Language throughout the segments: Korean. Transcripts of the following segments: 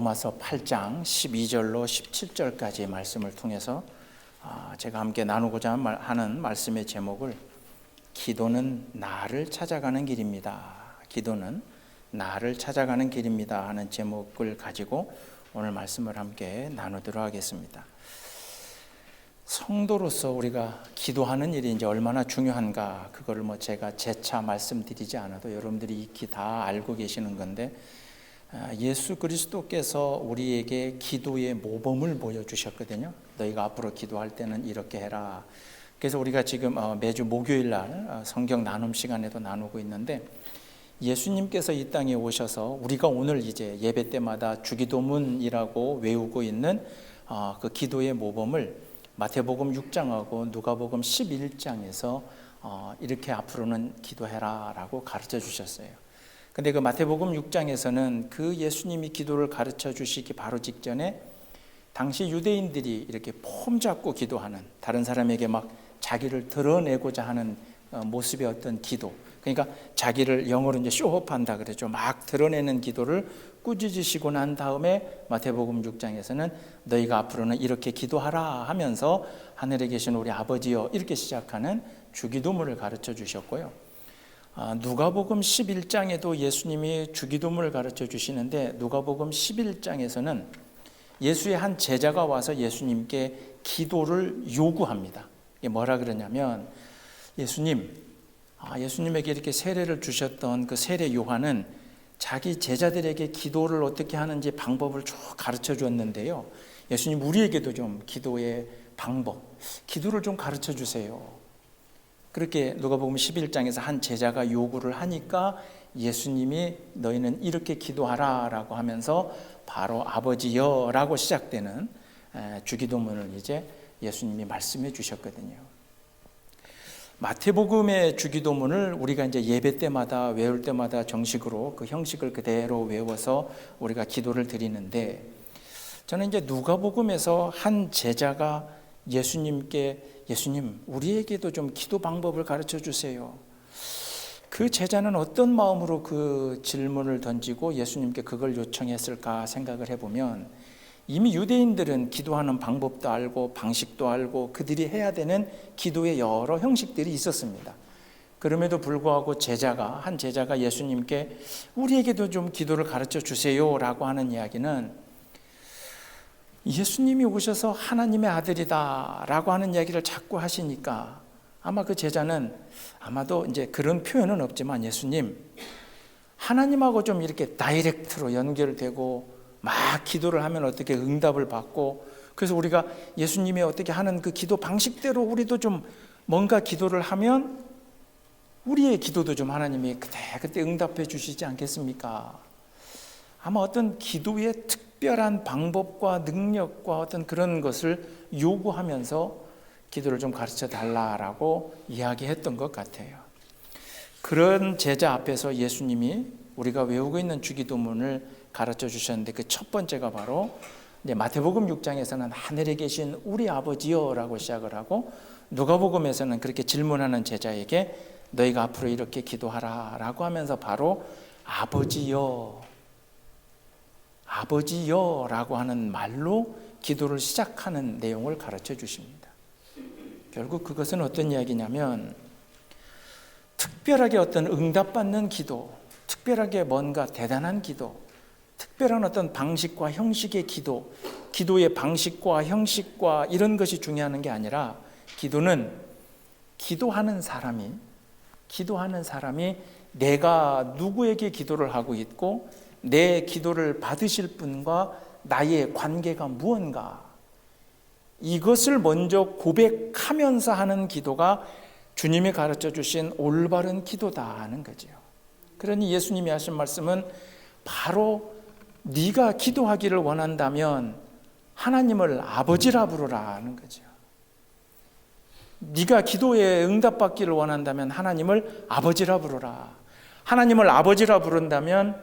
로마서 8장 12절로 17절까지의 말씀을 통해서 제가 함께 나누고자 하는 말씀의 제목을 기도는 나를 찾아가는 길입니다. 기도는 나를 찾아가는 길입니다 하는 제목을 가지고 오늘 말씀을 함께 나누도록 하겠습니다. 성도로서 우리가 기도하는 일이 이제 얼마나 중요한가, 그거를 제가 재차 말씀드리지 않아도 여러분들이 익히 다 알고 계시는 건데, 예수 그리스도께서 우리에게 기도의 모범을 보여주셨거든요. 너희가 앞으로 기도할 때는 이렇게 해라. 그래서 우리가 지금 매주 목요일 날 성경 나눔 시간에도 나누고 있는데, 예수님께서 이 땅에 오셔서 우리가 오늘 이제 예배 때마다 주기도문이라고 외우고 있는 그 기도의 모범을 마태복음 6장하고 누가복음 11장에서 이렇게 앞으로는 기도해라 라고 가르쳐 주셨어요. 근데 그 마태복음 6장에서는 그 예수님이 기도를 가르쳐 주시기 바로 직전에 당시 유대인들이 이렇게 폼 잡고 기도하는, 다른 사람에게 막 자기를 드러내고자 하는 모습의 어떤 기도, 그러니까 자기를 영어로 이제 쇼업한다 그러죠. 막 드러내는 기도를 꾸짖으시고 난 다음에 마태복음 6장에서는 너희가 앞으로는 이렇게 기도하라 하면서 하늘에 계신 우리 아버지여 이렇게 시작하는 주기도문을 가르쳐 주셨고요. 누가복음 11장에도 예수님이 주기도문을 가르쳐 주시는데, 누가복음 11장에서는 예수의 한 제자가 와서 예수님께 기도를 요구합니다. 이게 뭐라 그러냐면, 예수님에게 이렇게 세례를 주셨던 그 세례 요한은 자기 제자들에게 기도를 어떻게 하는지 방법을 쭉 가르쳐 줬는데요, 예수님 우리에게도 좀 기도의 방법, 기도를 좀 가르쳐 주세요. 그렇게 누가복음 11장에서 한 제자가 요구를 하니까 예수님이 너희는 이렇게 기도하라 라고 하면서 바로 아버지여 라고 시작되는 주기도문을 이제 예수님이 말씀해 주셨거든요. 마태복음의 주기도문을 우리가 이제 예배 때마다 외울 때마다 정식으로 그 형식을 그대로 외워서 우리가 기도를 드리는데, 저는 이제 누가복음에서 한 제자가 예수님께 예수님 우리에게도 좀 기도 방법을 가르쳐 주세요. 그 제자는 어떤 마음으로 그 질문을 던지고 예수님께 그걸 요청했을까 생각을 해보면, 이미 유대인들은 기도하는 방법도 알고 방식도 알고 그들이 해야 되는 기도의 여러 형식들이 있었습니다. 그럼에도 불구하고 한 제자가 예수님께 우리에게도 좀 기도를 가르쳐 주세요 라고 하는 이야기는, 예수님이 오셔서 하나님의 아들이다 라고 하는 이야기를 자꾸 하시니까 아마 그 제자는, 아마도 이제 그런 표현은 없지만, 예수님 하나님하고 좀 이렇게 다이렉트로 연결되고 막 기도를 하면 어떻게 응답을 받고, 그래서 우리가 예수님이 어떻게 하는 그 기도 방식대로 우리도 좀 뭔가 기도를 하면 우리의 기도도 좀 하나님이 그때 응답해 주시지 않겠습니까? 아마 어떤 기도의 특별한 방법과 능력과 어떤 그런 것을 요구하면서 기도를 좀 가르쳐 달라라고 이야기했던 것 같아요. 그런 제자 앞에서 예수님이 우리가 외우고 있는 주기도문을 가르쳐 주셨는데, 그 첫 번째가 바로 마태복음 6장에서는 하늘에 계신 우리 아버지여 라고 시작을 하고, 누가복음에서는 그렇게 질문하는 제자에게 너희가 앞으로 이렇게 기도하라 라고 하면서 바로 아버지여 라고 하는 말로 기도를 시작하는 내용을 가르쳐 주십니다. 결국 그것은 어떤 이야기냐면, 특별하게 어떤 응답받는 기도, 특별하게 뭔가 대단한 기도, 특별한 어떤 방식과 형식의 기도, 기도의 방식과 형식과 이런 것이 중요한 게 아니라, 기도는 기도하는 사람이 내가 누구에게 기도를 하고 있고 내 기도를 받으실 분과 나의 관계가 무언가, 이것을 먼저 고백하면서 하는 기도가 주님이 가르쳐 주신 올바른 기도다 하는 거죠. 그러니 예수님이 하신 말씀은 바로 네가 기도하기를 원한다면 하나님을 아버지라 부르라 하는 거죠. 네가 기도에 응답받기를 원한다면 하나님을 아버지라 부르라. 하나님을 아버지라 부른다면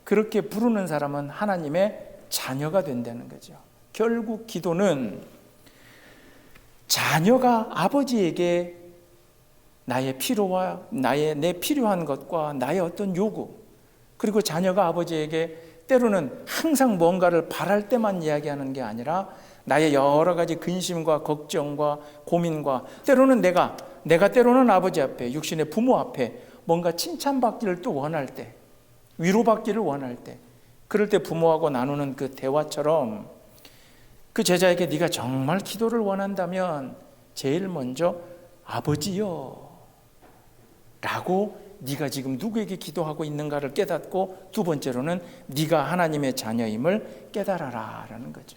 그렇게 부르는 사람은 하나님의 자녀가 된다는 거죠. 결국 기도는 자녀가 아버지에게 나의 필요와 내 필요한 것과 나의 어떤 요구, 그리고 자녀가 아버지에게 때로는 항상 뭔가를 바랄 때만 이야기하는 게 아니라 나의 여러 가지 근심과 걱정과 고민과 때로는 내가 때로는 아버지 앞에, 육신의 부모 앞에 뭔가 칭찬받기를 또 원할 때, 위로받기를 원할 때, 그럴 때 부모하고 나누는 그 대화처럼 그 제자에게 네가 정말 기도를 원한다면 제일 먼저 아버지요 라고 네가 지금 누구에게 기도하고 있는가를 깨닫고, 두 번째로는 네가 하나님의 자녀임을 깨달아라 라는 거죠.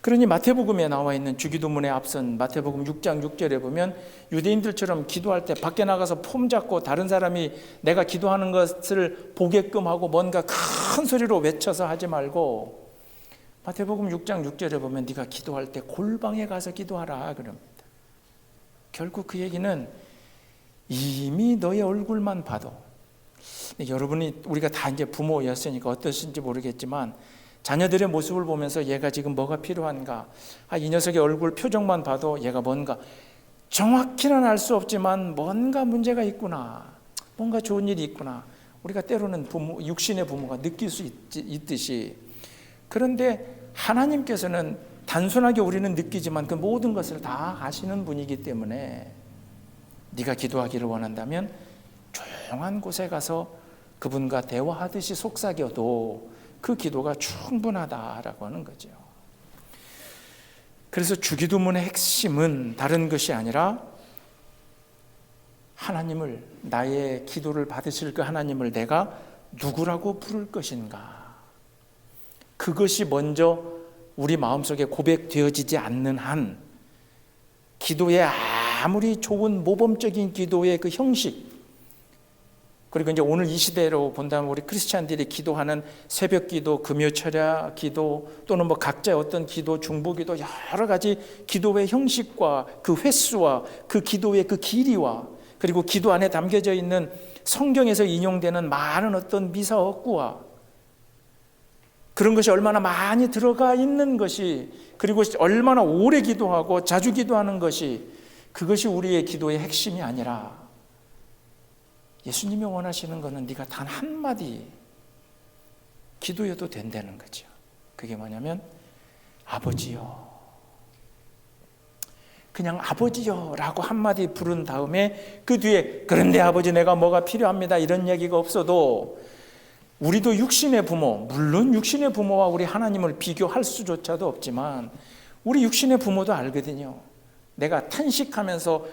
그러니 마태복음에 나와 있는 주기도문에 앞선 마태복음 6장 6절에 보면 유대인들처럼 기도할 때 밖에 나가서 폼 잡고 다른 사람이 내가 기도하는 것을 보게끔 하고 뭔가 큰 소리로 외쳐서 하지 말고, 마태복음 6장 6절에 보면 네가 기도할 때 골방에 가서 기도하라 그럽니다. 결국 그 얘기는 이미 너의 얼굴만 봐도, 여러분이 우리가 다 이제 부모였으니까 어떠신지 모르겠지만 자녀들의 모습을 보면서 얘가 지금 뭐가 필요한가, 이 녀석의 얼굴 표정만 봐도 얘가 뭔가 정확히는 알 수 없지만 뭔가 문제가 있구나, 뭔가 좋은 일이 있구나, 우리가 때로는 육신의 부모가 느낄 수 있듯이, 그런데 하나님께서는 단순하게 우리는 느끼지만 그 모든 것을 다 아시는 분이기 때문에 네가 기도하기를 원한다면 조용한 곳에 가서 그분과 대화하듯이 속삭여도 그 기도가 충분하다라고 하는 거죠. 그래서 주기도문의 핵심은 다른 것이 아니라 하나님을, 나의 기도를 받으실 그 하나님을 내가 누구라고 부를 것인가, 그것이 먼저 우리 마음속에 고백되어지지 않는 한 기도의 아무리 좋은 모범적인 기도의 그 형식, 그리고 이제 오늘 이 시대로 본다면 우리 크리스찬들이 기도하는 새벽 기도, 금요 철야 기도, 또는 뭐 각자의 어떤 기도, 중보 기도, 여러 가지 기도의 형식과 그 횟수와 그 기도의 그 길이와, 그리고 기도 안에 담겨져 있는 성경에서 인용되는 많은 어떤 미사 억구와 그런 것이 얼마나 많이 들어가 있는 것이, 그리고 얼마나 오래 기도하고 자주 기도하는 것이, 그것이 우리의 기도의 핵심이 아니라 예수님이 원하시는 것은 네가 단 한마디 기도여도 된다는 거죠. 그게 뭐냐면 아버지요, 그냥 아버지요 라고 한마디 부른 다음에 그 뒤에 그런데 아버지 내가 뭐가 필요합니다 이런 얘기가 없어도, 우리도 육신의 부모, 물론 육신의 부모와 우리 하나님을 비교할 수조차도 없지만 우리 육신의 부모도 알거든요. 내가 탄식하면서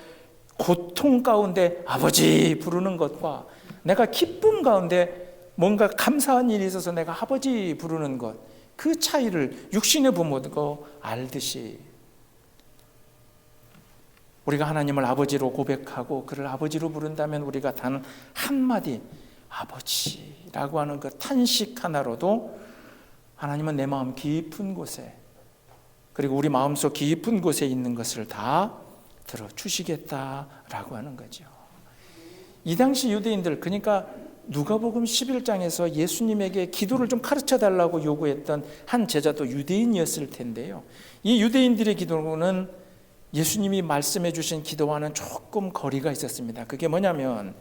고통 가운데 아버지 부르는 것과 내가 기쁨 가운데 뭔가 감사한 일이 있어서 내가 아버지 부르는 것, 그 차이를 육신의 부모도 알듯이 우리가 하나님을 아버지로 고백하고 그를 아버지로 부른다면 우리가 단 한마디 아버지라고 하는 그 탄식 하나로도 하나님은 내 마음 깊은 곳에, 그리고 우리 마음속 깊은 곳에 있는 것을 다 들어주시겠다라고 하는 거죠. 이 당시 유대인들, 그러니까 누가복음 11장에서 예수님에게 기도를 좀 가르쳐 달라고 요구했던 한 제자도 유대인이었을 텐데요, 이 유대인들의 기도는 예수님이 말씀해 주신 기도와는 조금 거리가 있었습니다. 그게 뭐냐면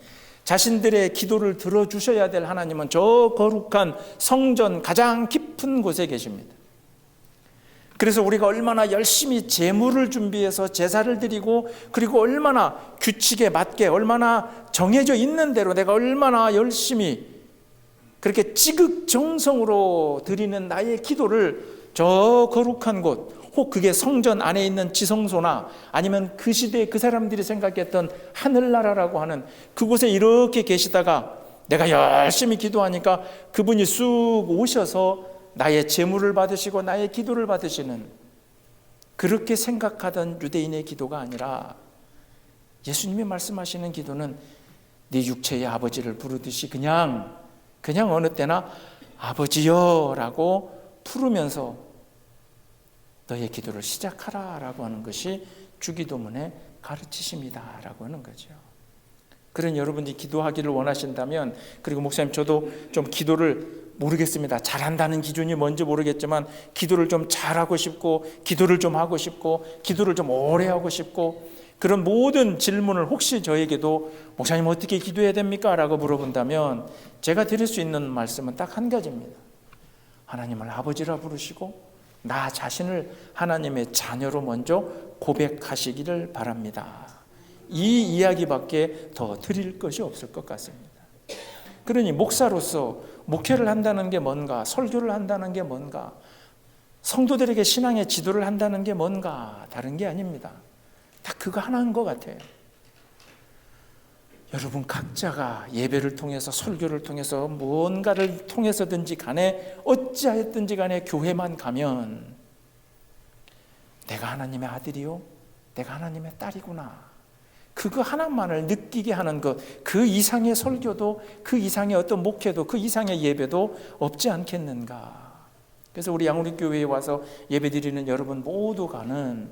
자신들의 기도를 들어주셔야 될 하나님은 저 거룩한 성전 가장 깊은 곳에 계십니다. 그래서 우리가 얼마나 열심히 제물을 준비해서 제사를 드리고, 그리고 얼마나 규칙에 맞게 얼마나 정해져 있는 대로 내가 얼마나 열심히 그렇게 지극정성으로 드리는 나의 기도를 저 거룩한 곳, 혹 그게 성전 안에 있는 지성소나 아니면 그 시대에 그 사람들이 생각했던 하늘나라라고 하는 그곳에 이렇게 계시다가 내가 열심히 기도하니까 그분이 쑥 오셔서 나의 제물을 받으시고 나의 기도를 받으시는, 그렇게 생각하던 유대인의 기도가 아니라 예수님이 말씀하시는 기도는 네 육체의 아버지를 부르듯이 그냥 어느 때나 아버지여 라고 부르면서 너의 기도를 시작하라라고 하는 것이 주기도문의 가르치심이다 라고 하는 거죠. 그런 여러분들이 기도하기를 원하신다면, 그리고 목사님 저도 좀 기도를 모르겠습니다, 잘한다는 기준이 뭔지 모르겠지만 기도를 좀 잘하고 싶고 기도를 좀 하고 싶고 기도를 좀 오래 하고 싶고, 그런 모든 질문을 혹시 저에게도 목사님 어떻게 기도해야 됩니까? 라고 물어본다면 제가 드릴 수 있는 말씀은 딱 한 가지입니다. 하나님을 아버지라 부르시고 나 자신을 하나님의 자녀로 먼저 고백하시기를 바랍니다. 이 이야기밖에 더 드릴 것이 없을 것 같습니다. 그러니 목사로서 목회를 한다는 게 뭔가, 설교를 한다는 게 뭔가, 성도들에게 신앙의 지도를 한다는 게 뭔가 다른 게 아닙니다. 다 그거 하나인 것 같아요. 여러분 각자가 예배를 통해서, 설교를 통해서, 무언가를 통해서든지 간에 어찌하였든지 간에 교회만 가면 내가 하나님의 아들이요, 내가 하나님의 딸이구나, 그거 하나만을 느끼게 하는 것, 그 이상의 설교도, 그 이상의 어떤 목회도, 그 이상의 예배도 없지 않겠는가. 그래서 우리 양우리교회에 와서 예배드리는 여러분 모두가는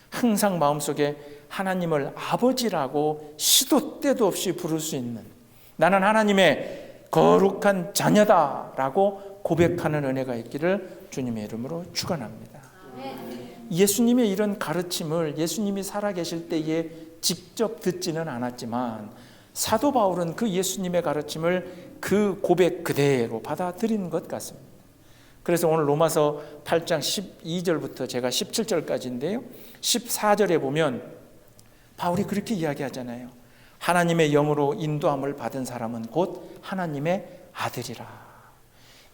항상 마음속에 하나님을 아버지라고 시도 때도 없이 부를 수 있는, 나는 하나님의 거룩한 자녀다라고 고백하는 은혜가 있기를 주님의 이름으로 축원합니다. 예수님의 이런 가르침을 예수님이 살아계실 때에 직접 듣지는 않았지만 사도 바울은 그 예수님의 가르침을 그 고백 그대로 받아들인 것 같습니다. 그래서 오늘 로마서 8장 12절부터 제가 17절까지인데요, 14절에 보면 바울이 그렇게 이야기하잖아요. 하나님의 영으로 인도함을 받은 사람은 곧 하나님의 아들이라.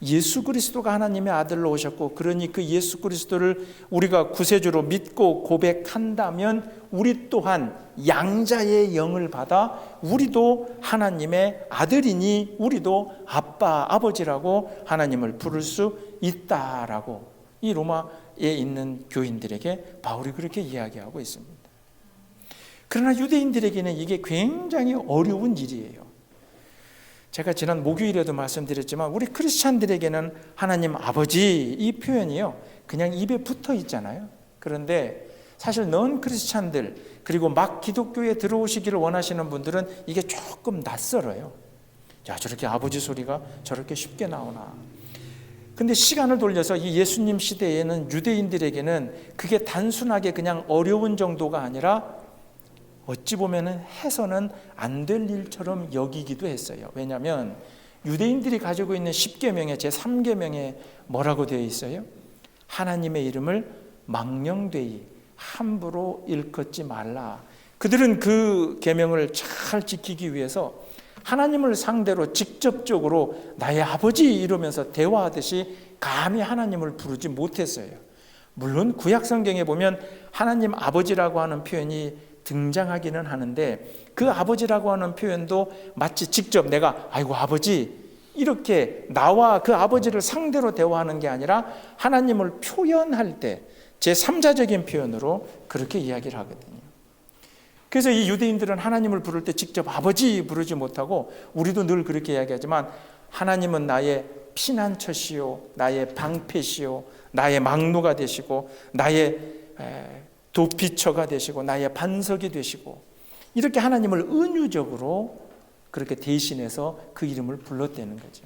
예수 그리스도가 하나님의 아들로 오셨고, 그러니 그 예수 그리스도를 우리가 구세주로 믿고 고백한다면 우리 또한 양자의 영을 받아 우리도 하나님의 아들이니 우리도 아빠, 아버지라고 하나님을 부를 수 있다라고 이 로마에 있는 교인들에게 바울이 그렇게 이야기하고 있습니다. 그러나 유대인들에게는 이게 굉장히 어려운 일이에요. 제가 지난 목요일에도 말씀드렸지만 우리 크리스찬들에게는 하나님 아버지 이 표현이요 그냥 입에 붙어 있잖아요. 그런데 사실 넌 크리스찬들, 그리고 막 기독교에 들어오시기를 원하시는 분들은 이게 조금 낯설어요. 야, 저렇게 아버지 소리가 저렇게 쉽게 나오나. 근데 시간을 돌려서 이 예수님 시대에는 유대인들에게는 그게 단순하게 그냥 어려운 정도가 아니라 어찌 보면은 해서는 안 될 일처럼 여기기도 했어요. 왜냐하면 유대인들이 가지고 있는 10계명의 제3계명에 뭐라고 되어 있어요? 하나님의 이름을 망령되이 함부로 일컫지 말라. 그들은 그 계명을 잘 지키기 위해서 하나님을 상대로 직접적으로 나의 아버지 이러면서 대화하듯이 감히 하나님을 부르지 못했어요. 물론 구약 성경에 보면 하나님 아버지라고 하는 표현이 등장하기는 하는데 그 아버지라고 하는 표현도 마치 직접 내가 아이고 아버지 이렇게 나와 그 아버지를 상대로 대화하는 게 아니라 하나님을 표현할 때 제3자적인 표현으로 그렇게 이야기를 하거든요. 그래서 이 유대인들은 하나님을 부를 때 직접 아버지 부르지 못하고, 우리도 늘 그렇게 이야기하지만 하나님은 나의 피난처시요, 나의 방패시요, 나의 막루가 되시고, 나의 도피처가 되시고, 나의 반석이 되시고, 이렇게 하나님을 은유적으로 그렇게 대신해서 그 이름을 불렀다는 거죠.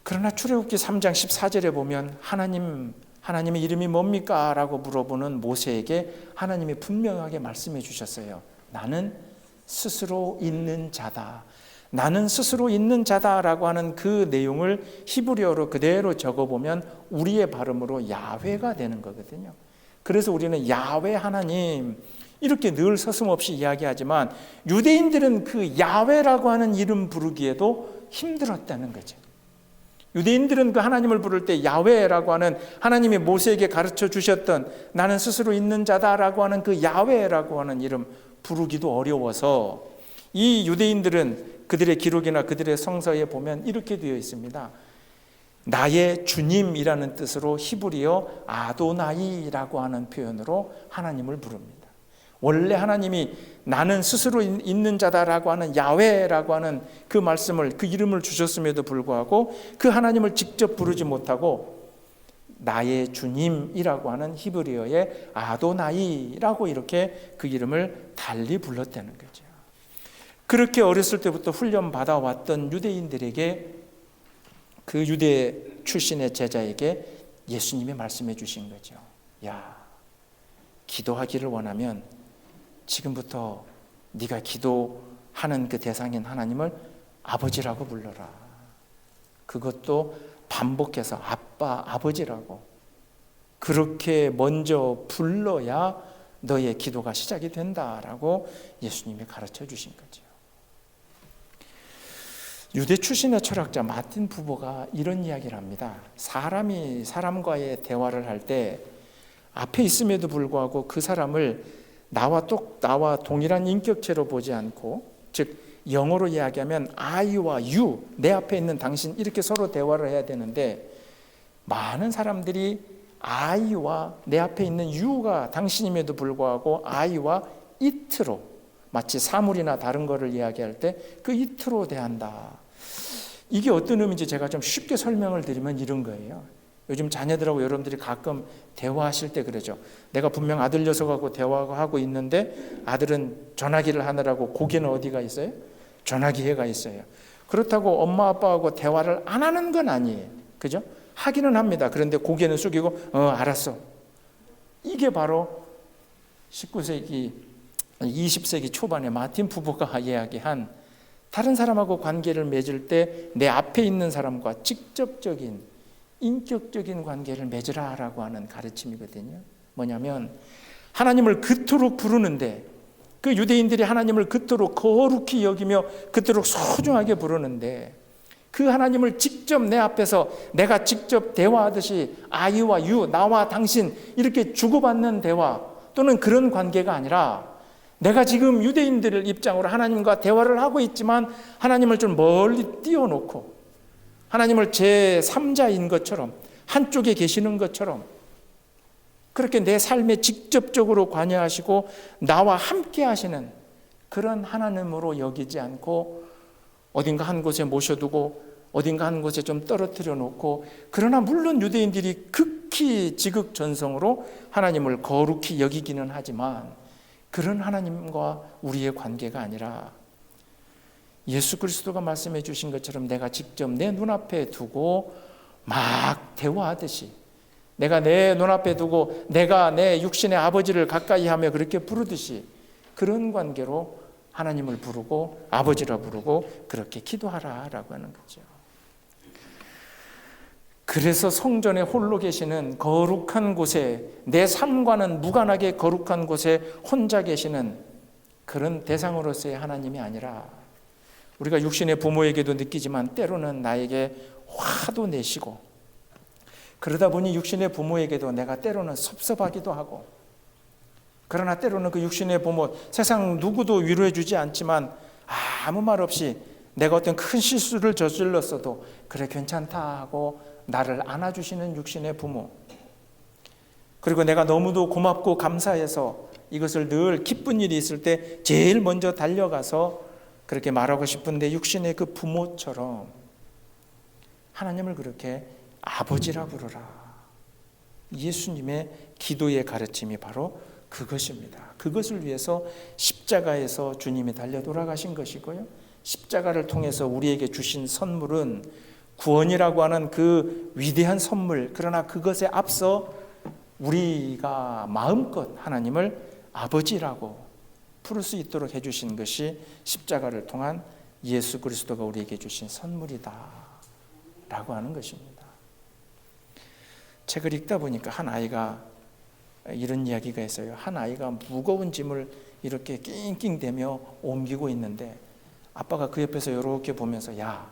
그러나 출애굽기 3장 14절에 보면 하나님의 이름이 뭡니까? 라고 물어보는 모세에게 하나님이 분명하게 말씀해 주셨어요. 나는 스스로 있는 자다. 나는 스스로 있는 자다라고 하는 그 내용을 히브리어로 그대로 적어보면 우리의 발음으로 야훼가 되는 거거든요. 그래서 우리는 야훼 하나님 이렇게 늘 서슴없이 이야기하지만 유대인들은 그 야훼라고 하는 이름 부르기에도 힘들었다는 거죠. 유대인들은 그 하나님을 부를 때 야훼라고 하는 하나님이 모세에게 가르쳐 주셨던 나는 스스로 있는 자다라고 하는 그 야훼라고 하는 이름 부르기도 어려워서 이 유대인들은 그들의 기록이나 그들의 성서에 보면 이렇게 되어 있습니다. 나의 주님이라는 뜻으로 히브리어 아도나이라고 하는 표현으로 하나님을 부릅니다. 원래 하나님이 나는 스스로 있는 자다라고 하는 야훼라고 하는 그 말씀을, 그 이름을 주셨음에도 불구하고 그 하나님을 직접 부르지 못하고 나의 주님이라고 하는 히브리어의 아도나이라고 이렇게 그 이름을 달리 불렀다는 거죠. 그렇게 어렸을 때부터 훈련받아 왔던 유대인들에게, 그 유대 출신의 제자에게 예수님이 말씀해 주신 거죠. 야, 기도하기를 원하면 지금부터 네가 기도하는 그 대상인 하나님을 아버지라고 불러라. 그것도 반복해서 아빠, 아버지라고 그렇게 먼저 불러야 너의 기도가 시작이 된다라고 예수님이 가르쳐 주신 거죠. 유대 출신의 철학자 마틴 부버가 이런 이야기를 합니다. 사람이 사람과의 대화를 할 때 앞에 있음에도 불구하고 그 사람을 나와 동일한 인격체로 보지 않고, 즉 영어로 이야기하면 I와 you, 내 앞에 있는 당신, 이렇게 서로 대화를 해야 되는데 많은 사람들이 I와 내 앞에 있는 you가 당신임에도 불구하고 I와 it로, 마치 사물이나 다른 거를 이야기할 때 그 it로 대한다. 이게 어떤 의미인지 제가 좀 쉽게 설명을 드리면 이런 거예요. 요즘 자녀들하고 여러분들이 가끔 대화하실 때 그러죠. 내가 분명 아들 녀석하고 대화하고 있는데 아들은 전화기를 하느라고 고개는 어디가 있어요? 전화기에가 있어요. 그렇다고 엄마 아빠하고 대화를 안 하는 건 아니에요. 그죠? 하기는 합니다. 그런데 고개는 숙이고 알았어. 이게 바로 19세기 20세기 초반에 마틴 부버가 이야기한 다른 사람하고 관계를 맺을 때 내 앞에 있는 사람과 직접적인 인격적인 관계를 맺으라라고 하는 가르침이거든요. 뭐냐면 하나님을 그토록 부르는데, 그 유대인들이 하나님을 그토록 거룩히 여기며 그토록 소중하게 부르는데 그 하나님을 직접 내 앞에서 내가 직접 대화하듯이 I와 you, 나와 당신 이렇게 주고받는 대화 또는 그런 관계가 아니라, 내가 지금 유대인들 입장으로 하나님과 대화를 하고 있지만 하나님을 좀 멀리 띄워놓고 하나님을 제3자인 것처럼, 한쪽에 계시는 것처럼 그렇게 내 삶에 직접적으로 관여하시고 나와 함께 하시는 그런 하나님으로 여기지 않고 어딘가 한 곳에 모셔두고 어딘가 한 곳에 좀 떨어뜨려 놓고, 그러나 물론 유대인들이 극히 지극전성으로 하나님을 거룩히 여기기는 하지만 그런 하나님과 우리의 관계가 아니라 예수 그리스도가 말씀해 주신 것처럼 내가 직접 내 눈앞에 두고 막 대화하듯이, 내가 내 눈앞에 두고 내가 내 육신의 아버지를 가까이 하며 그렇게 부르듯이 그런 관계로 하나님을 부르고 아버지라 부르고 그렇게 기도하라라고 하는 거죠. 그래서 성전에 홀로 계시는 거룩한 곳에, 내 삶과는 무관하게 거룩한 곳에 혼자 계시는 그런 대상으로서의 하나님이 아니라, 우리가 육신의 부모에게도 느끼지만 때로는 나에게 화도 내시고, 그러다 보니 육신의 부모에게도 내가 때로는 섭섭하기도 하고, 그러나 때로는 그 육신의 부모, 세상 누구도 위로해 주지 않지만 아무 말 없이 내가 어떤 큰 실수를 저질렀어도 그래 괜찮다 하고 나를 안아주시는 육신의 부모, 그리고 내가 너무도 고맙고 감사해서 이것을 늘 기쁜 일이 있을 때 제일 먼저 달려가서 그렇게 말하고 싶은데 육신의 그 부모처럼 하나님을 그렇게 아버지라 부르라. 예수님의 기도의 가르침이 바로 그것입니다. 그것을 위해서 십자가에서 주님이 달려 돌아가신 것이고요, 십자가를 통해서 우리에게 주신 선물은 구원이라고 하는 그 위대한 선물, 그러나 그것에 앞서 우리가 마음껏 하나님을 아버지라고 부를 수 있도록 해주신 것이 십자가를 통한 예수 그리스도가 우리에게 주신 선물이다 라고 하는 것입니다. 책을 읽다 보니까 한 아이가 이런 이야기가 있어요. 한 아이가 무거운 짐을 이렇게 낑낑대며 옮기고 있는데 아빠가 그 옆에서 이렇게 보면서 야,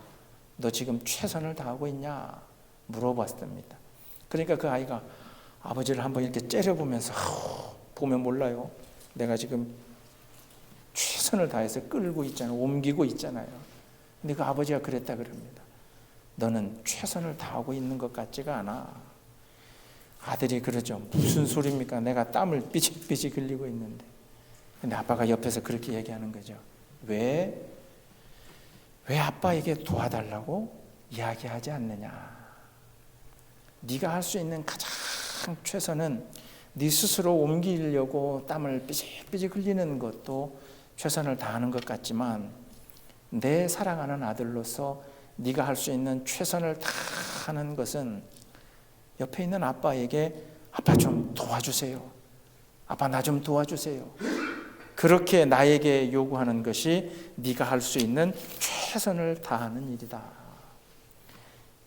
너 지금 최선을 다하고 있냐 물어봤답니다. 그러니까 그 아이가 아버지를 한번 이렇게 째려보면서 보면 몰라요, 내가 지금 최선을 다해서 끌고 있잖아요, 옮기고 있잖아요. 근데 그 아버지가 그랬다 그럽니다. 너는 최선을 다하고 있는 것 같지가 않아. 아들이 그러죠. 무슨 소리입니까? 내가 땀을 삐직삐직 흘리고 있는데. 근데 아빠가 옆에서 그렇게 얘기하는 거죠. 왜 아빠에게 도와달라고 이야기하지 않느냐? 네가 할 수 있는 가장 최선은 네 스스로 옮기려고 땀을 삐직삐직 흘리는 것도 최선을 다하는 것 같지만 내 사랑하는 아들로서 네가 할 수 있는 최선을 다하는 것은 옆에 있는 아빠에게 아빠 좀 도와주세요, 아빠 나 좀 도와주세요, 그렇게 나에게 요구하는 것이 네가 할 수 있는 최선을 다하는 일이다.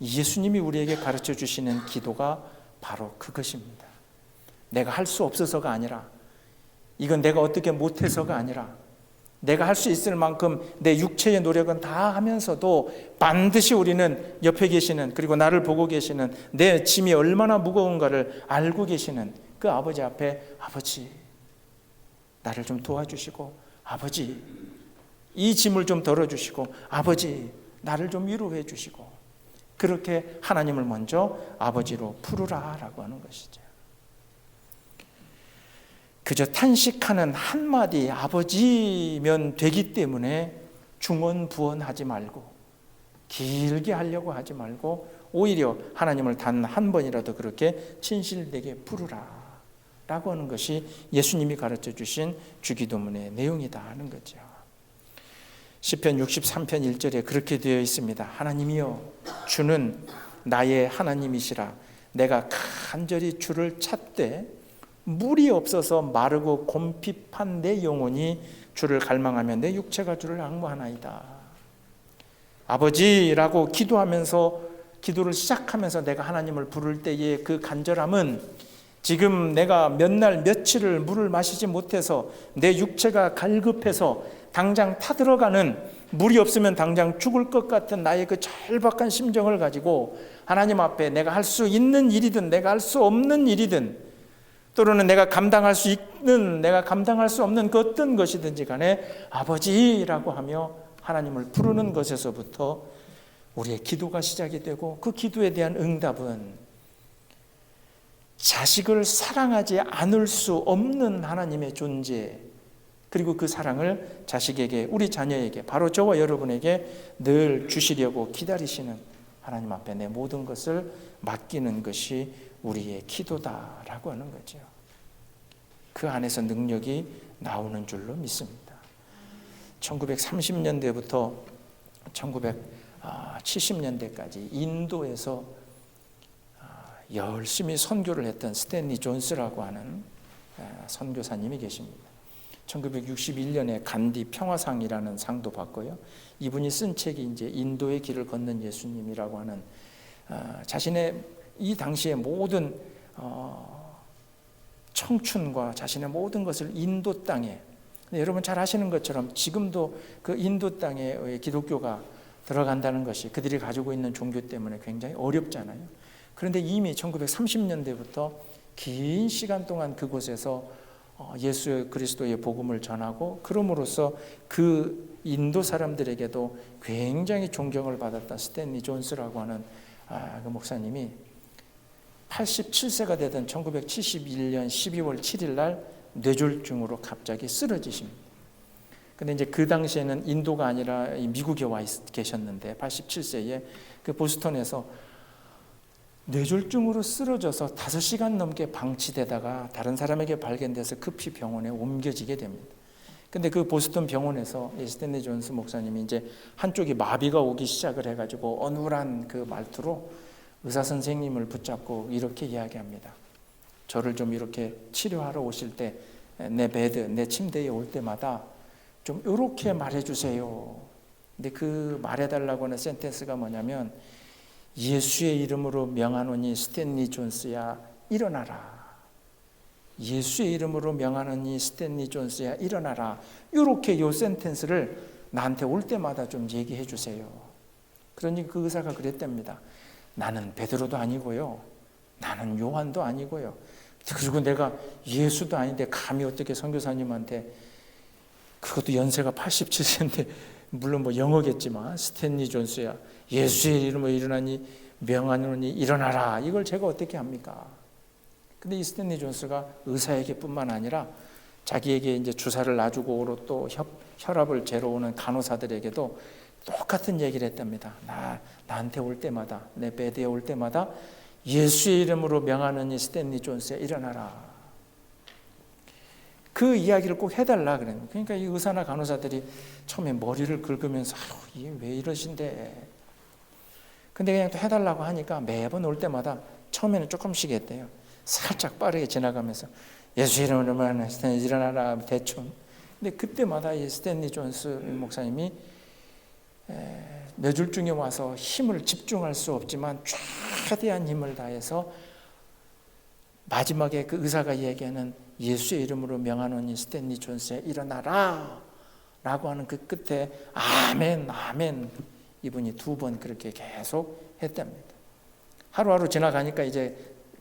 예수님이 우리에게 가르쳐 주시는 기도가 바로 그것입니다. 내가 할 수 없어서가 아니라, 이건 내가 어떻게 못해서가 아니라, 내가 할 수 있을 만큼 내 육체의 노력은 다 하면서도 반드시 우리는 옆에 계시는, 그리고 나를 보고 계시는, 내 짐이 얼마나 무거운가를 알고 계시는 그 아버지 앞에, 아버지 나를 좀 도와주시고, 아버지 이 짐을 좀 덜어주시고, 아버지 나를 좀 위로해 주시고, 그렇게 하나님을 먼저 아버지로 부르라라고 하는 것이죠. 그저 탄식하는 한마디 아버지면 되기 때문에 중언부언하지 말고, 길게 하려고 하지 말고, 오히려 하나님을 단 한 번이라도 그렇게 진실되게 부르라 라고 하는 것이 예수님이 가르쳐 주신 주기도문의 내용이다 하는 거죠. 시편 63편 1절에 그렇게 되어 있습니다. 하나님이여, 주는 나의 하나님이시라. 내가 간절히 주를 찾되 물이 없어서 마르고 곰핍한 내 영혼이 주를 갈망하며 내 육체가 주를 앙모하나이다. 아버지라고 기도하면서, 기도를 시작하면서 내가 하나님을 부를 때의 그 간절함은, 지금 내가 몇 날 며칠을 물을 마시지 못해서 내 육체가 갈급해서 당장 타들어가는, 물이 없으면 당장 죽을 것 같은 나의 그 절박한 심정을 가지고 하나님 앞에 내가 할 수 있는 일이든 내가 할 수 없는 일이든, 또는 내가 감당할 수 있는, 내가 감당할 수 없는 그 어떤 것이든지 간에 아버지라고 하며 하나님을 부르는 것에서부터 우리의 기도가 시작이 되고, 그 기도에 대한 응답은 자식을 사랑하지 않을 수 없는 하나님의 존재, 그리고 그 사랑을 자식에게, 우리 자녀에게, 바로 저와 여러분에게 늘 주시려고 기다리시는 하나님 앞에 내 모든 것을 맡기는 것이 우리의 기도다라고 하는 거죠. 그 안에서 능력이 나오는 줄로 믿습니다. 1930년대부터 1970년대까지 인도에서 열심히 선교를 했던 스탠리 존스라고 하는 선교사님이 계십니다. 1961년에 간디 평화상이라는 상도 받고요. 이분이 쓴 책이 이제 인도의 길을 걷는 예수님이라고 하는, 자신의 이 당시의 모든 청춘과 자신의 모든 것을 인도 땅에, 여러분 잘 아시는 것처럼 지금도 그 인도 땅에 기독교가 들어간다는 것이 그들이 가지고 있는 종교 때문에 굉장히 어렵잖아요. 그런데 이미 1930년대부터 긴 시간 동안 그곳에서 예수 그리스도의 복음을 전하고, 그럼으로써 그 인도 사람들에게도 굉장히 존경을 받았던 스탠리 존스라고 하는 그 목사님이 87세가 되던 1971년 12월 7일 날 뇌졸중으로 갑자기 쓰러지십니다. 근데 이제 그 당시에는 인도가 아니라 미국에 와 계셨는데 87세에 그 보스턴에서 뇌졸중으로 쓰러져서 5시간 넘게 방치되다가 다른 사람에게 발견돼서 급히 병원에 옮겨지게 됩니다. 근데 그 보스턴 병원에서 스탠리 존스 목사님이 이제 한쪽이 마비가 오기 시작을 해가지고 어눌한 그 말투로 의사 선생님을 붙잡고 이렇게 이야기합니다. 저를 좀 이렇게 치료하러 오실 때 내 베드, 내 침대에 올 때마다 좀 이렇게 말해주세요. 근데 그 말해달라고 하는 센텐스가 뭐냐면, 예수의 이름으로 명하노니 스탠리 존스야 일어나라. 예수의 이름으로 명하노니 스탠리 존스야 일어나라. 이렇게 요 센텐스를 나한테 올 때마다 좀 얘기해 주세요. 그러니 그 의사가 그랬답니다. 나는 베드로도 아니고요, 나는 요한도 아니고요, 그리고 내가 예수도 아닌데 감히 어떻게 선교사님한테, 그것도 연세가 87세인데 물론 뭐 영어겠지만 스탠리 존스야 예수의 이름으로 일어나니 명하노니 일어나라, 이걸 제가 어떻게 합니까? 근데 이 스탠리 존스가 의사에게 뿐만 아니라 자기에게 이제 주사를 놔주고 또 혈압을 재러 오는 간호사들에게도 똑같은 얘기를 했답니다. 나한테 올 때마다, 내 베드에 올 때마다 예수의 이름으로 명하는 이 스탠리 존스야 일어나라. 그 이야기를 꼭 해달라 그래요. 그러니까 이 의사나 간호사들이 처음에 머리를 긁으면서 이게 왜 이러신데, 근데 그냥 또 해달라고 하니까 매번 올 때마다 처음에는 조금씩 했대요. 살짝 빠르게 지나가면서 예수 이름으로 명하는 스탠리 일어나라 대충. 근데 그때마다 이 스탠리 존스 목사님이 몇 줄 중에 와서 힘을 집중할 수 없지만 최대한 힘을 다해서 마지막에 그 의사가 얘기하는 예수의 이름으로 명하노니 스탠리 존스에 일어나라 라고 하는 그 끝에 아멘 아멘 이분이 2번 그렇게 계속 했답니다. 하루하루 지나가니까 이제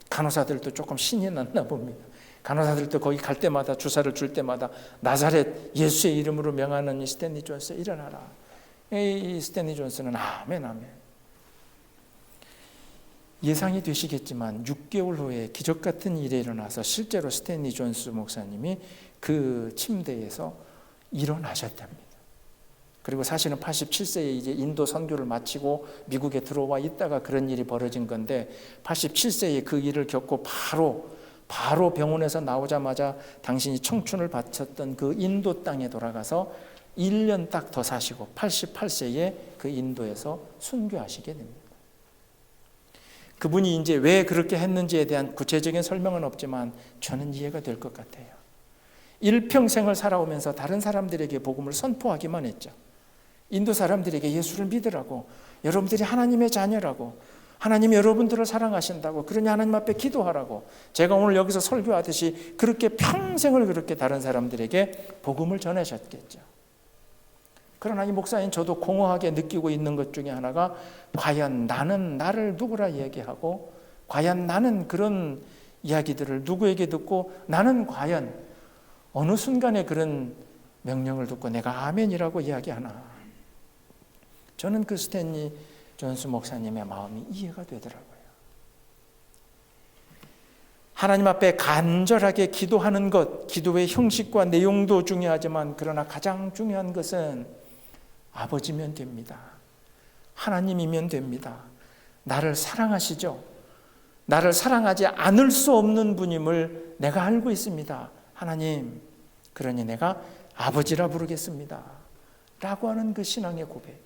간호사들도 조금 신이 났나 봅니다. 간호사들도 거기 갈 때마다 주사를 줄 때마다 나사렛 예수의 이름으로 명하는 이 스탠리 존스 일어나라. 이 스탠리 존스는 아멘 아멘. 예상이 되시겠지만 6개월 후에 기적 같은 일이 일어나서 실제로 스탠리 존스 목사님이 그 침대에서 일어나셨답니다. 그리고 사실은 87세에 이제 인도 선교를 마치고 미국에 들어와 있다가 그런 일이 벌어진 건데 87세에 그 일을 겪고 바로 병원에서 나오자마자 당신이 청춘을 바쳤던 그 인도 땅에 돌아가서 1년 딱 더 사시고 88세에 그 인도에서 순교하시게 됩니다. 그분이 이제 왜 그렇게 했는지에 대한 구체적인 설명은 없지만 저는 이해가 될 것 같아요. 일평생을 살아오면서 다른 사람들에게 복음을 선포하기만 했죠. 인도 사람들에게 예수를 믿으라고, 여러분들이 하나님의 자녀라고, 하나님이 여러분들을 사랑하신다고, 그러니 하나님 앞에 기도하라고, 제가 오늘 여기서 설교하듯이 그렇게 평생을 그렇게 다른 사람들에게 복음을 전하셨겠죠. 그러나 이 목사님 저도 공허하게 느끼고 있는 것 중에 하나가 과연 나는 나를 누구라 얘기하고, 과연 나는 그런 이야기들을 누구에게 듣고, 나는 과연 어느 순간에 그런 명령을 듣고 내가 아멘이라고 이야기하나. 저는 그 스탠리 존스 목사님의 마음이 이해가 되더라고요. 하나님 앞에 간절하게 기도하는 것, 기도의 형식과 내용도 중요하지만 그러나 가장 중요한 것은 아버지면 됩니다. 하나님이면 됩니다. 나를 사랑하시죠. 나를 사랑하지 않을 수 없는 분임을 내가 알고 있습니다. 하나님, 그러니 내가 아버지라 부르겠습니다. 라고 하는 그 신앙의 고백.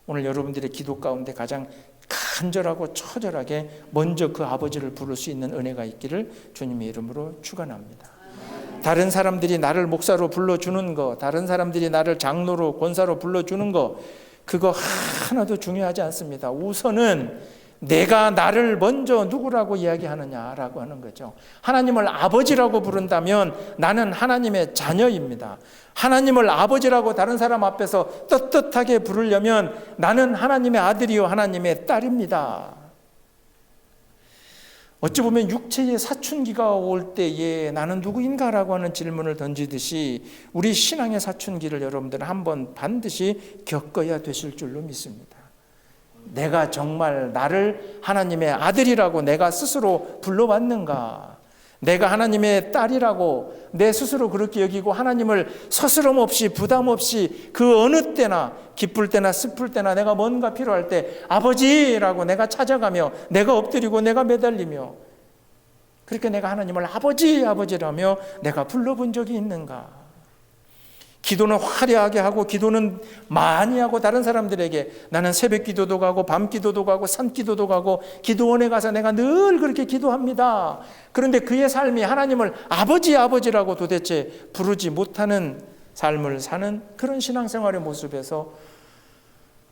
오늘 여러분들의 기도 가운데 가장 간절하고 처절하게 먼저 그 아버지를 부를 수 있는 은혜가 있기를 주님의 이름으로 축원합니다. 다른 사람들이 나를 목사로 불러주는 거, 다른 사람들이 나를 장로로 권사로 불러주는 거, 그거 하나도 중요하지 않습니다. 우선은 내가 나를 먼저 누구라고 이야기하느냐라고 하는 거죠. 하나님을 아버지라고 부른다면 나는 하나님의 자녀입니다. 하나님을 아버지라고 다른 사람 앞에서 떳떳하게 부르려면 나는 하나님의 아들이요 하나님의 딸입니다. 어찌 보면 육체의 사춘기가 올 때에 나는 누구인가라고 하는 질문을 던지듯이 우리 신앙의 사춘기를 여러분들은 한번 반드시 겪어야 되실 줄로 믿습니다. 내가 정말 나를 하나님의 아들이라고 내가 스스로 불러왔는가? 내가 하나님의 딸이라고 내 스스로 그렇게 여기고 하나님을 서스럼 없이 부담 없이 그 어느 때나 기쁠 때나 슬플 때나 내가 뭔가 필요할 때 아버지라고 내가 찾아가며 내가 엎드리고 내가 매달리며 그렇게 내가 하나님을 아버지라며 내가 불러본 적이 있는가? 기도는 화려하게 하고 기도는 많이 하고 다른 사람들에게 나는 새벽 기도도 가고 밤 기도도 가고 산 기도도 가고 기도원에 가서 내가 늘 그렇게 기도합니다. 그런데 그의 삶이 하나님을 아버지라고 도대체 부르지 못하는 삶을 사는 그런 신앙생활의 모습에서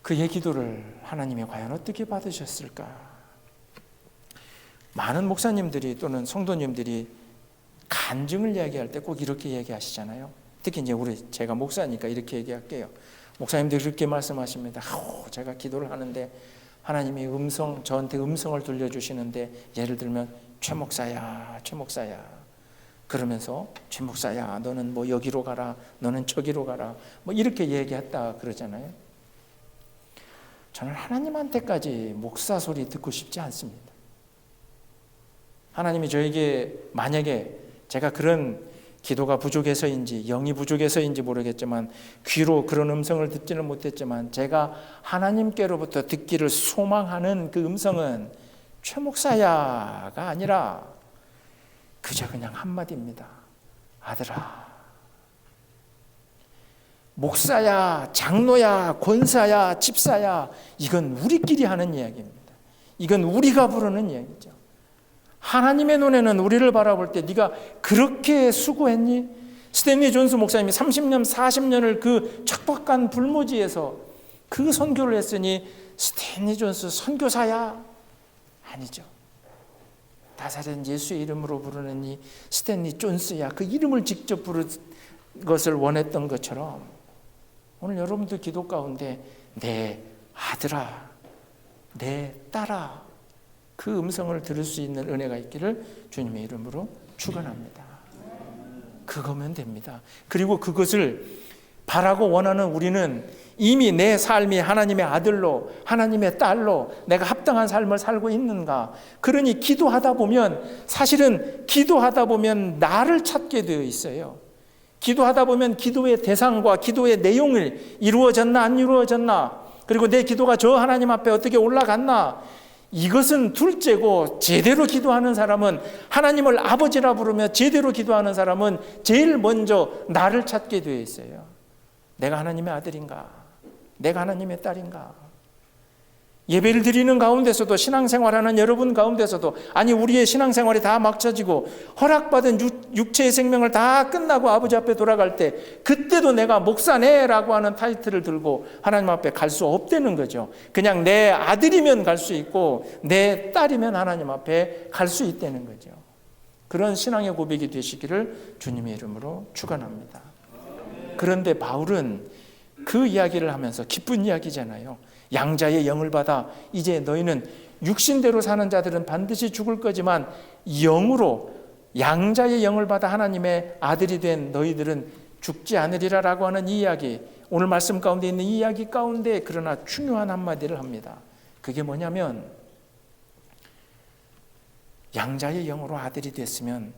그의 기도를 하나님이 과연 어떻게 받으셨을까? 많은 목사님들이 또는 성도님들이 간증을 이야기할 때 꼭 이렇게 얘기하시잖아요. 특히 이제 제가 목사니까 이렇게 얘기할게요. 목사님들이 그렇게 말씀하십니다. 제가 기도를 하는데 하나님이 저한테 음성을 들려주시는데 예를 들면 최 목사야 그러면서 최 목사야 너는 뭐 여기로 가라 너는 저기로 가라 뭐 이렇게 얘기했다 그러잖아요. 저는 하나님한테까지 목사 소리 듣고 싶지 않습니다. 하나님이 저에게 만약에 제가 그런 기도가 부족해서인지 영이 부족해서인지 모르겠지만 귀로 그런 음성을 듣지는 못했지만 제가 하나님께로부터 듣기를 소망하는 그 음성은 최 목사야가 아니라 그저 그냥 한마디입니다. 아들아. 목사야, 장로야, 권사야, 집사야 이건 우리끼리 하는 이야기입니다. 이건 우리가 부르는 이야기죠. 하나님의 눈에는 우리를 바라볼 때 네가 그렇게 수고했니? 스탠리 존스 목사님이 30년, 40년을 그 척박한 불모지에서 그 선교를 했으니 스탠리 존스 선교사야? 아니죠. 나사렛 예수의 이름으로 부르는 이 스탠리 존스야, 그 이름을 직접 부르는 것을 원했던 것처럼 오늘 여러분들 기도 가운데 내 아들아, 내 딸아, 그 음성을 들을 수 있는 은혜가 있기를 주님의 이름으로 축원합니다. 그거면 됩니다. 그리고 그것을 바라고 원하는 우리는 이미 내 삶이 하나님의 아들로, 하나님의 딸로 내가 합당한 삶을 살고 있는가? 그러니 기도하다 보면, 사실은 기도하다 보면 나를 찾게 되어 있어요. 기도하다 보면 기도의 대상과 기도의 내용을 이루어졌나 안 이루어졌나, 그리고 내 기도가 저 하나님 앞에 어떻게 올라갔나, 이것은 둘째고, 제대로 기도하는 사람은, 하나님을 아버지라 부르며 제대로 기도하는 사람은 제일 먼저 나를 찾게 되어 있어요. 내가 하나님의 아들인가? 내가 하나님의 딸인가? 예배를 드리는 가운데서도, 신앙생활하는 여러분 가운데서도, 아니 우리의 신앙생활이 다 막혀지고 허락받은 육체의 생명을 다 끝나고 아버지 앞에 돌아갈 때, 그때도 내가 목사네라고 하는 타이틀을 들고 하나님 앞에 갈 수 없다는 거죠. 그냥 내 아들이면 갈 수 있고 내 딸이면 하나님 앞에 갈 수 있다는 거죠. 그런 신앙의 고백이 되시기를 주님의 이름으로 축원합니다. 그런데 바울은 그 이야기를 하면서, 기쁜 이야기잖아요. 양자의 영을 받아 이제 너희는 육신대로 사는 자들은 반드시 죽을 거지만 영으로, 양자의 영을 받아 하나님의 아들이 된 너희들은 죽지 않으리라라고 하는 이 이야기, 오늘 말씀 가운데 있는 이 이야기 가운데 그러나 중요한 한마디를 합니다. 그게 뭐냐면, 양자의 영으로 아들이 됐으면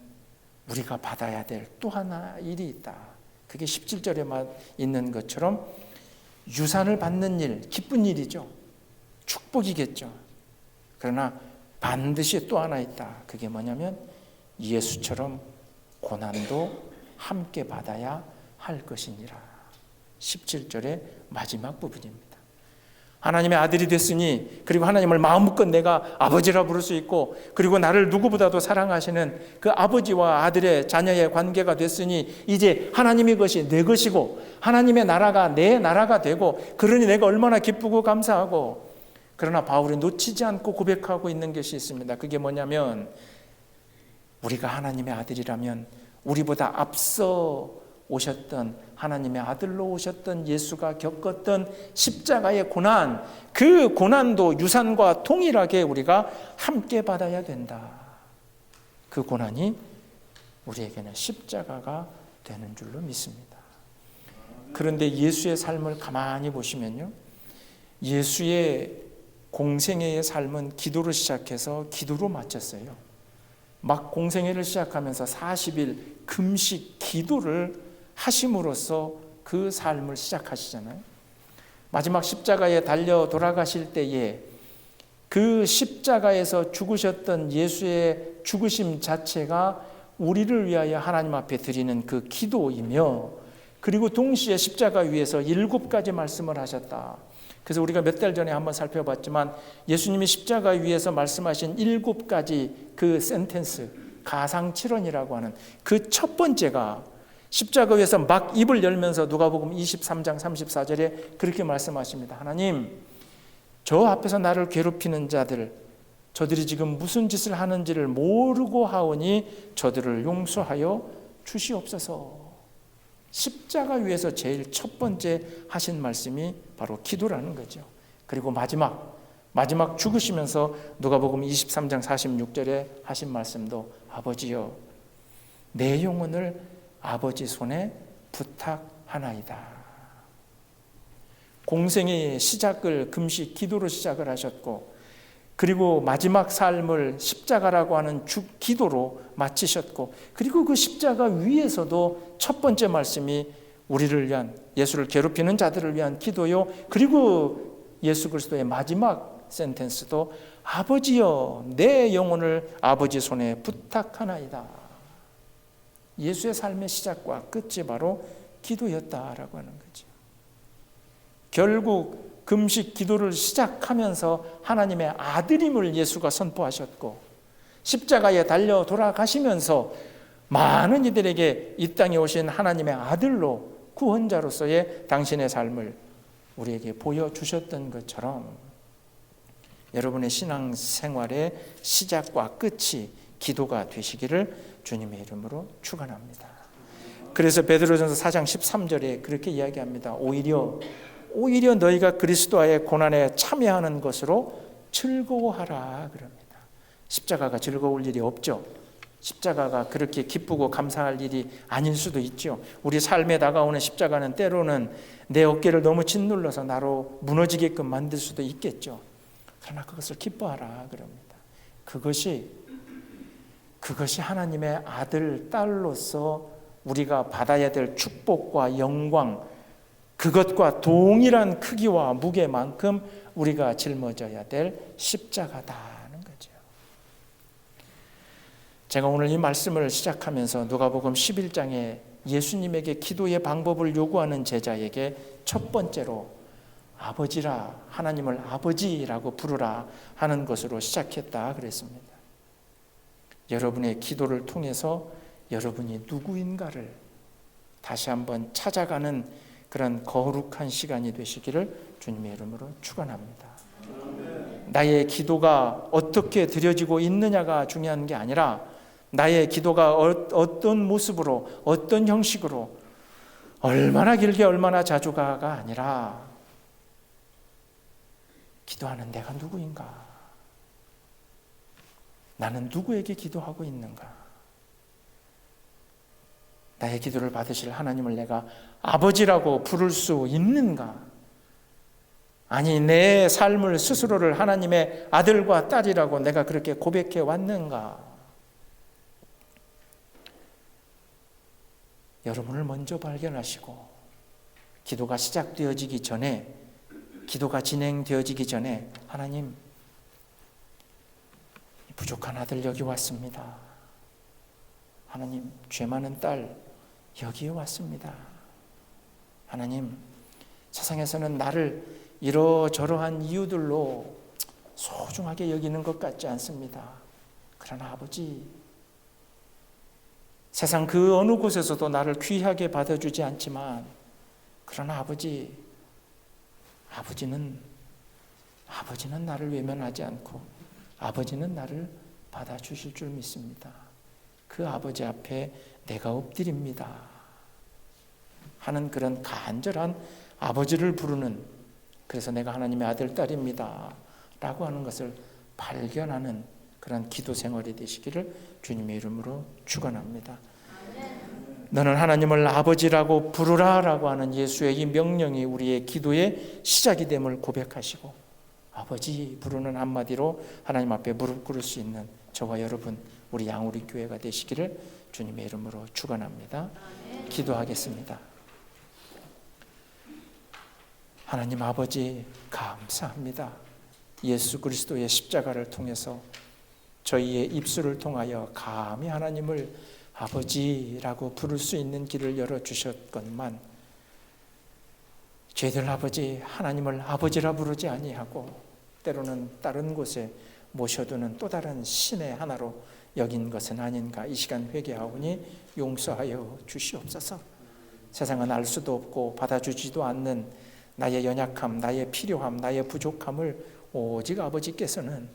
우리가 받아야 될 또 하나 일이 있다. 그게 17절에 있는 것처럼 유산을 받는 일, 기쁜 일이죠. 축복이겠죠. 그러나 반드시 또 하나 있다. 그게 뭐냐면 예수처럼 고난도 함께 받아야 할 것이니라. 17절의 마지막 부분입니다. 하나님의 아들이 됐으니, 그리고 하나님을 마음껏 내가 아버지라 부를 수 있고, 그리고 나를 누구보다도 사랑하시는 그 아버지와 아들의 자녀의 관계가 됐으니 이제 하나님의 것이 내 것이고 하나님의 나라가 내 나라가 되고, 그러니 내가 얼마나 기쁘고 감사하고. 그러나 바울이 놓치지 않고 고백하고 있는 것이 있습니다. 그게 뭐냐면, 우리가 하나님의 아들이라면 우리보다 앞서 오셨던, 하나님의 아들로 오셨던 예수가 겪었던 십자가의 고난, 그 고난도 유산과 동일하게 우리가 함께 받아야 된다. 그 고난이 우리에게는 십자가가 되는 줄로 믿습니다. 그런데 예수의 삶을 가만히 보시면요, 예수의 공생애의 삶은 기도로 시작해서 기도로 마쳤어요. 막 공생애를 시작하면서 40일 금식 기도를 하심으로써 그 삶을 시작하시잖아요. 마지막 십자가에 달려 돌아가실 때에 그 십자가에서 죽으셨던 예수의 죽으심 자체가 우리를 위하여 하나님 앞에 드리는 그 기도이며, 그리고 동시에 십자가 위에서 7가지 말씀을 하셨다. 그래서 우리가 몇 달 전에 한번 살펴봤지만, 예수님이 십자가 위에서 말씀하신 7가지 그 센텐스, 가상칠언이라고 하는 그 첫 번째가, 십자가 위에서 막 입을 열면서 누가복음 23장 34절에 그렇게 말씀하십니다. 하나님, 저 앞에서 나를 괴롭히는 자들, 저들이 지금 무슨 짓을 하는지를 모르고 하오니 저들을 용서하여 주시옵소서. 십자가 위에서 제일 첫 번째 하신 말씀이 바로 기도라는 거죠. 그리고 마지막 죽으시면서 누가복음 23장 46절에 하신 말씀도, 아버지여, 내 영혼을 아버지 손에 부탁하나이다. 공생의 시작을 금식 기도로 시작을 하셨고, 그리고 마지막 삶을 십자가라고 하는 기도로 마치셨고, 그리고 그 십자가 위에서도 첫 번째 말씀이 우리를 위한, 예수를 괴롭히는 자들을 위한 기도요, 그리고 예수 그리스도의 마지막 센텐스도 아버지여, 내 영혼을 아버지 손에 부탁하나이다. 예수의 삶의 시작과 끝이 바로 기도였다라고 하는 거죠. 결국 금식 기도를 시작하면서 하나님의 아들임을 예수가 선포하셨고, 십자가에 달려 돌아가시면서 많은 이들에게 이 땅에 오신 하나님의 아들로, 구원자로서의 당신의 삶을 우리에게 보여주셨던 것처럼 여러분의 신앙생활의 시작과 끝이 기도가 되시기를 주님의 이름으로 축원합니다. 그래서 베드로전서 4장 13절에 그렇게 이야기합니다. 오히려 너희가 그리스도와의 고난에 참여하는 것으로 즐거워하라 그럽니다. 십자가가 즐거울 일이 없죠. 십자가가 그렇게 기쁘고 감사할 일이 아닐 수도 있죠. 우리 삶에 다가오는 십자가는 때로는 내 어깨를 너무 짓눌러서 나로 무너지게끔 만들 수도 있겠죠. 그러나 그것을 기뻐하라 그럽니다. 그것이 하나님의 아들, 딸로서 우리가 받아야 될 축복과 영광, 그것과 동일한 크기와 무게만큼 우리가 짊어져야 될 십자가다는 거죠. 제가 오늘 이 말씀을 시작하면서 누가복음 11장에 예수님에게 기도의 방법을 요구하는 제자에게 첫 번째로 아버지라, 하나님을 아버지라고 부르라 하는 것으로 시작했다 그랬습니다. 여러분의 기도를 통해서 여러분이 누구인가를 다시 한번 찾아가는 그런 거룩한 시간이 되시기를 주님의 이름으로 축원합니다. 나의 기도가 어떻게 드려지고 있느냐가 중요한 게 아니라 나의 기도가 어떤 모습으로 어떤 형식으로 얼마나 길게 얼마나 자주가가 아니라 기도하는 내가 누구인가? 나는 누구에게 기도하고 있는가? 나의 기도를 받으실 하나님을 내가 아버지라고 부를 수 있는가? 아니, 내 삶을 스스로를 하나님의 아들과 딸이라고 내가 그렇게 고백해 왔는가? 여러분을 먼저 발견하시고 기도가 시작되어지기 전에, 기도가 진행되어지기 전에 하나님, 부족한 아들 여기 왔습니다. 하나님, 죄 많은 딸 여기에 왔습니다. 하나님, 세상에서는 나를 이러저러한 이유들로 소중하게 여기는 것 같지 않습니다. 그러나 아버지, 세상 그 어느 곳에서도 나를 귀하게 받아주지 않지만, 그러나 아버지는 나를 외면하지 않고 아버지는 나를 받아주실 줄 믿습니다. 그 아버지 앞에 내가 엎드립니다 하는 그런 간절한 아버지를 부르는, 그래서 내가 하나님의 아들, 딸입니다 라고 하는 것을 발견하는 그런 기도 생활이 되시기를 주님의 이름으로 축원합니다. 너는 하나님을 아버지라고 부르라 라고 하는 예수의 이 명령이 우리의 기도의 시작이 됨을 고백하시고, 아버지 부르는 한마디로 하나님 앞에 무릎 꿇을 수 있는 저와 여러분, 우리 양우리 교회가 되시기를 주님의 이름으로 축원합니다. 기도하겠습니다. 하나님 아버지, 감사합니다. 예수 그리스도의 십자가를 통해서 저희의 입술을 통하여 감히 하나님을 아버지라고 부를 수 있는 길을 열어주셨건만, 저희들 아버지, 하나님을 아버지라 부르지 아니하고 때로는 다른 곳에 모셔두는 또 다른 신의 하나로 여긴 것은 아닌가, 이 시간 회개하오니 용서하여 주시옵소서. 세상은 알 수도 없고 받아주지도 않는 나의 연약함, 나의 필요함, 나의 부족함을 오직 아버지께서는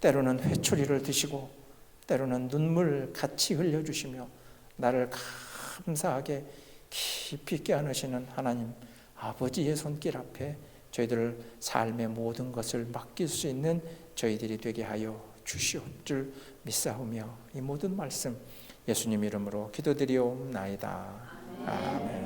때로는 회초리를 드시고 때로는 눈물 같이 흘려주시며 나를 감사하게 깊이 있게 안으시는 하나님 아버지의 손길 앞에 저희들 삶의 모든 것을 맡길 수 있는 저희들이 되게 하여 주시옵 줄 믿사오며 이 모든 말씀 예수님 이름으로 기도드리옵나이다. 아멘.